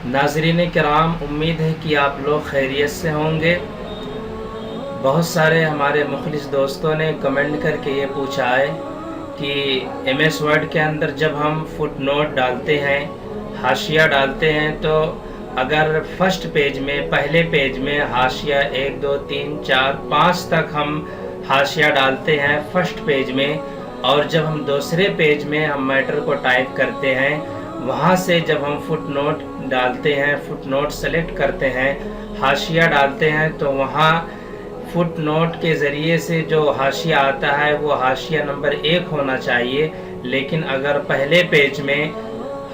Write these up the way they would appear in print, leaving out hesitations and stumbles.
नाज़रीन किराम, उम्मीद है कि आप लोग खैरियत से होंगे। बहुत सारे हमारे मुखलिस दोस्तों ने कमेंट करके ये पूछा है कि एमएस वर्ड के अंदर जब हम फुट नोट डालते हैं, हाशिया डालते हैं, तो अगर फर्स्ट पेज में, पहले पेज में हाशिया 1 2 3 4 5 तक हम हाशिया डालते हैं फर्स्ट पेज में, और जब हम दूसरे पेज में हम मैटर को टाइप करते हैं, वहाँ से जब हम फुट नोट डालते हैं, फुट नोट सेलेक्ट करते हैं, हाशिया डालते हैं, तो वहाँ फुट नोट के ज़रिए से जो हाशिया आता है वो हाशिया नंबर 1 होना चाहिए। लेकिन अगर पहले पेज में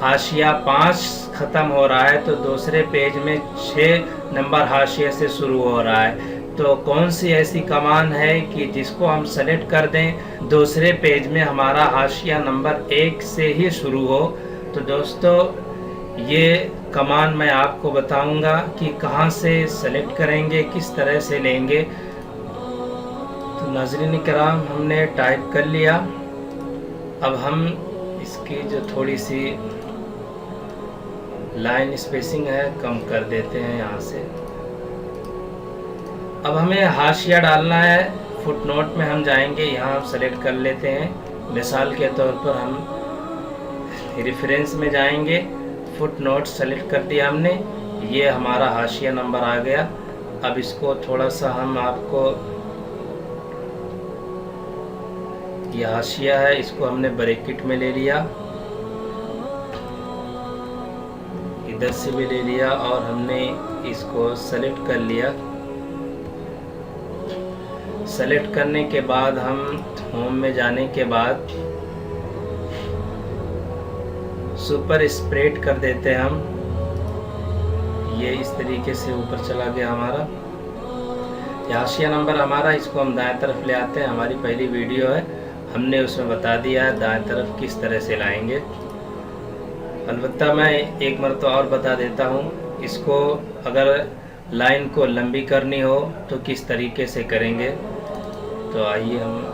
हाशिया 5 ख़त्म हो रहा है तो दूसरे पेज में 6 नंबर हाशिया से शुरू हो रहा है। तो कौन सी ऐसी कमांड है कि जिसको हम सेलेक्ट कर दें, दूसरे पेज में हमारा हाशिया नंबर 1 से ही शुरू हो? तो दोस्तों, ये कमांड मैं आपको बताऊंगा कि कहाँ से सेलेक्ट करेंगे, किस तरह से लेंगे। तो नाज़रीन किराम, हमने टाइप कर लिया। अब हम इसकी जो थोड़ी सी लाइन स्पेसिंग है कम कर देते हैं यहाँ से। अब हमें हाशिया डालना है। फुट नोट में हम जाएंगे, यहाँ हम सेलेक्ट कर लेते हैं। मिसाल के तौर पर हम रेफरेंस में जाएंगे, फुट नोट सेलेक्ट कर दिया हमने, ये हमारा हाशिया नंबर आ गया। अब इसको थोड़ा सा हम आपको, ये हाशिया है, इसको हमने ब्रैकेट में ले लिया, इधर से भी ले लिया, और हमने इसको सेलेक्ट कर लिया। सेलेक्ट करने के बाद हम होम में जाने के बाद सुपर स्प्रेड कर देते हैं हम। ये इस तरीके से ऊपर चला गया हमारा हाशिया नंबर हमारा। इसको हम दाएं तरफ ले आते हैं। हमारी पहली वीडियो है, हमने उसमें बता दिया है दाएं तरफ किस तरह से लाएंगे। अलबत्ता मैं एक मरतबा और बता देता हूँ, इसको अगर लाइन को लंबी करनी हो तो किस तरीके से करेंगे। तो आइए हम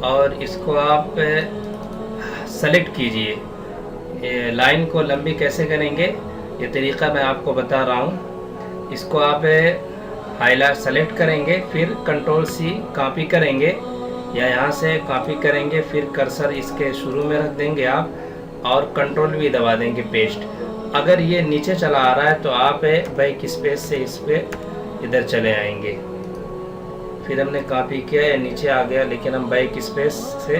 और इसको आप सेलेक्ट कीजिए। लाइन को लंबी कैसे करेंगे, ये तरीक़ा मैं आपको बता रहा हूँ। इसको आप हाईलाइट सेलेक्ट करेंगे, फिर कंट्रोल सी कॉपी करेंगे, या यहाँ से कॉपी करेंगे, फिर कर्सर इसके शुरू में रख देंगे आप, और कंट्रोल भी दबा देंगे पेस्ट। अगर ये नीचे चला आ रहा है तो आप बैक स्पेस से इस पर इधर चले आएंगे। फिर हमने कॉपी किया, या नीचे आ गया, लेकिन हम बैक स्पेस से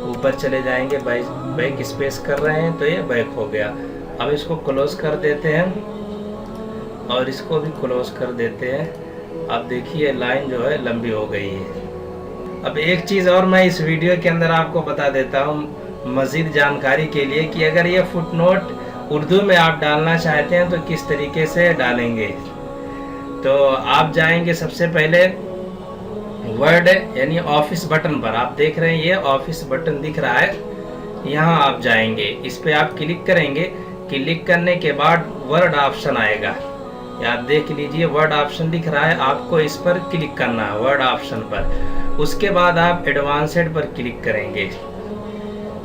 ऊपर चले जाएंगे। बैक स्पेस कर रहे हैं तो ये बैक हो गया। अब इसको क्लोज कर देते हैं, और इसको भी क्लोज कर देते हैं। अब देखिए लाइन जो है लंबी हो गई है। अब एक चीज़ और मैं इस वीडियो के अंदर आपको बता देता हूँ मज़ीद जानकारी के लिए, कि अगर ये फुट नोट उर्दू में आप डालना चाहते हैं तो किस तरीके से डालेंगे। तो आप जाएंगे सबसे पहले वर्ड यानी ऑफिस बटन पर। आप देख रहे हैं ये ऑफिस बटन दिख रहा है, यहाँ आप जाएंगे, इस पे आप क्लिक करेंगे। क्लिक करने के बाद वर्ड ऑप्शन आएगा, या आप देख लीजिए वर्ड ऑप्शन दिख रहा है, आपको इस पर क्लिक करना है वर्ड ऑप्शन पर। उसके बाद आप एडवांस्ड पर क्लिक करेंगे।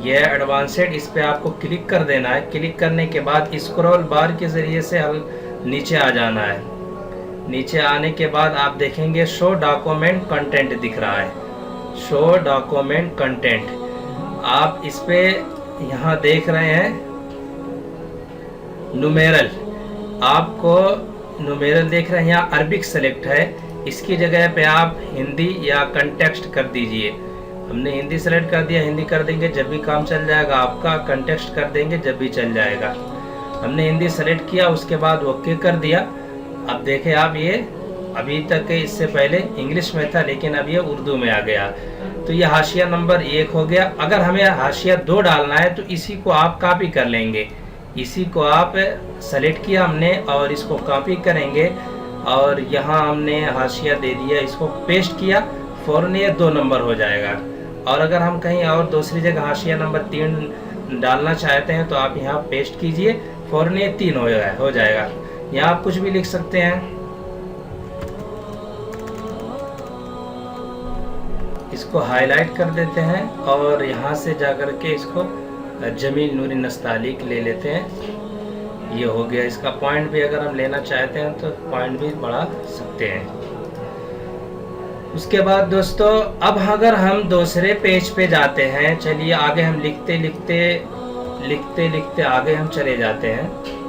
यह एडवांस्ड, इस पे आपको क्लिक कर देना है। क्लिक करने के बाद स्क्रॉल बार के ज़रिए से हम नीचे आ जाना है। नीचे आने के बाद आप देखेंगे शो डॉक्यूमेंट कंटेंट दिख रहा है, शो डॉक्यूमेंट कंटेंट। आप इस पे यहाँ देख रहे हैं नुमेरल, आपको नुमेरल देख रहे हैं, यहाँ अरबिक सेलेक्ट है। इसकी जगह पे आप हिंदी या कंटेक्स्ट कर दीजिए। हमने हिंदी सेलेक्ट कर दिया, हिंदी कर देंगे, जब भी काम चल जाएगा आपका। कंटेक्स्ट कर देंगे, जब भी चल जाएगा। हमने हिंदी सेलेक्ट किया, उसके बाद ओके कर दिया। अब देखें आप, ये अभी तक इससे पहले इंग्लिश में था, लेकिन अब ये उर्दू में आ गया। तो ये हाशिया नंबर 1 हो गया। अगर हमें हाशिया 2 डालना है तो इसी को आप कॉपी कर लेंगे। इसी को आप सेलेक्ट किया हमने, और इसको कॉपी करेंगे, और यहाँ हमने हाशिया दे दिया, इसको पेस्ट किया, फ़ौरन ये 2 नंबर हो जाएगा। और अगर हम कहीं और दूसरी जगह हाशिया नंबर 3 डालना चाहते हैं तो आप यहाँ पेस्ट कीजिए, फ़ौरन ये 3 हो जाएगा। यहाँ आप कुछ भी लिख सकते हैं। इसको हाईलाइट कर देते हैं और यहाँ से जाकर के इसको जमील नूरी नस्तालिक ले लेते हैं। ये हो गया। इसका पॉइंट भी अगर हम लेना चाहते हैं तो पॉइंट भी बढ़ा सकते हैं। उसके बाद दोस्तों अब अगर हम दूसरे पेज पे जाते हैं, चलिए आगे हम लिखते लिखते आगे हम चले जाते हैं।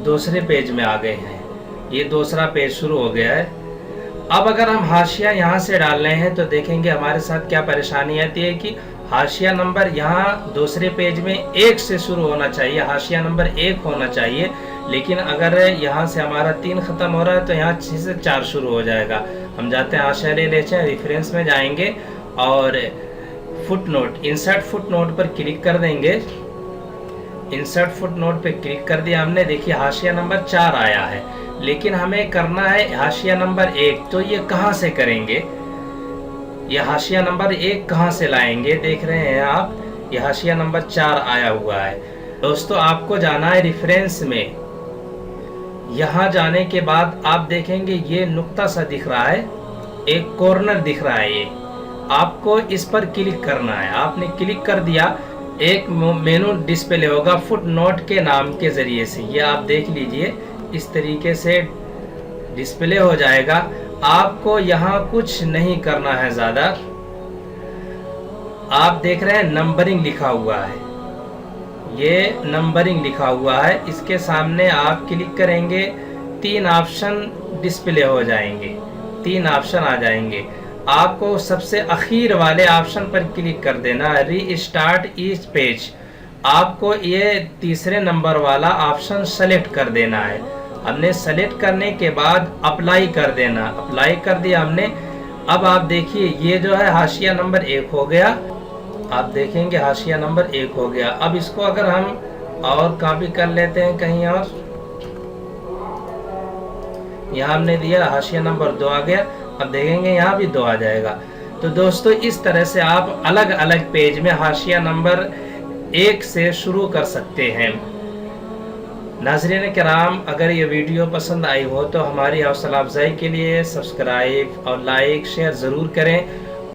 दूसरे पेज में आ गए हैं, ये दूसरा पेज शुरू हो गया है। अब अगर हम हाशिया यहाँ से डाल रहे हैं तो देखेंगे हमारे साथ क्या परेशानी आती है कि हाशिया नंबर यहाँ दूसरे पेज में 1 से शुरू होना चाहिए, हाशिया नंबर 1 होना चाहिए, लेकिन अगर यहाँ से हमारा 3 खत्म हो रहा है तो यहाँ 6 से 4 शुरू हो जाएगा। हम जाते हैं हाशिया ले लेते हैं, रेफरेंस में जाएंगे और फुटनोट, इंसर्ट फुटनोट पर क्लिक कर देंगे। इंसर्ट फुटनोट पे क्लिक कर दिया हमने, देखिए हाशिया नंबर 4 आया है, लेकिन हमें करना है हाशिया नंबर 1। तो ये कहाँ से करेंगे, ये हाशिया नंबर 1 कहाँ से लाएंगे? देख रहे हैं आप, ये हाशिया नंबर 4 आया हुआ है। दोस्तों आपको जाना है रेफरेंस में। यहाँ जाने के बाद आप देखेंगे ये नुक्ता सा दिख रहा है, एक कॉर्नर दिख रहा है, ये आपको इस पर क्लिक करना है। आपने क्लिक कर दिया, एक मेनू डिस्प्ले होगा फुटनोट के नाम के जरिए से, ये आप देख लीजिए इस तरीके से डिस्प्ले हो जाएगा। आपको यहाँ कुछ नहीं करना है ज़्यादा। आप देख रहे हैं नंबरिंग लिखा हुआ है, ये नंबरिंग लिखा हुआ है, इसके सामने आप क्लिक करेंगे, 3 ऑप्शन डिस्प्ले हो जाएंगे, 3 ऑप्शन आ जाएंगे। आपको सबसे आखिर वाले ऑप्शन पर क्लिक कर देना, रीस्टार्ट ईच पेज। आपको ये तीसरे नंबर वाला ऑप्शन सेलेक्ट कर देना है। हमने सेलेक्ट करने के बाद अप्लाई कर देना, अप्लाई कर दिया हमने। अब आप देखिए ये जो है हाशिया नंबर 1 हो गया, आप देखेंगे हाशिया नंबर 1 हो गया। अब इसको अगर हम और कॉपी कर लेते हैं कहीं और, यहाँ हमने दिया हाशिया नंबर 2 आ गया, अब देखेंगे यहाँ भी 2 आ जाएगा। तो दोस्तों इस तरह से आप अलग अलग पेज में हाशिया नंबर 1 से शुरू कर सकते हैं। नाज़रीन किराम, अगर ये वीडियो पसंद आई हो तो हमारी हौसला अफजाई के लिए सब्सक्राइब और लाइक शेयर ज़रूर करें।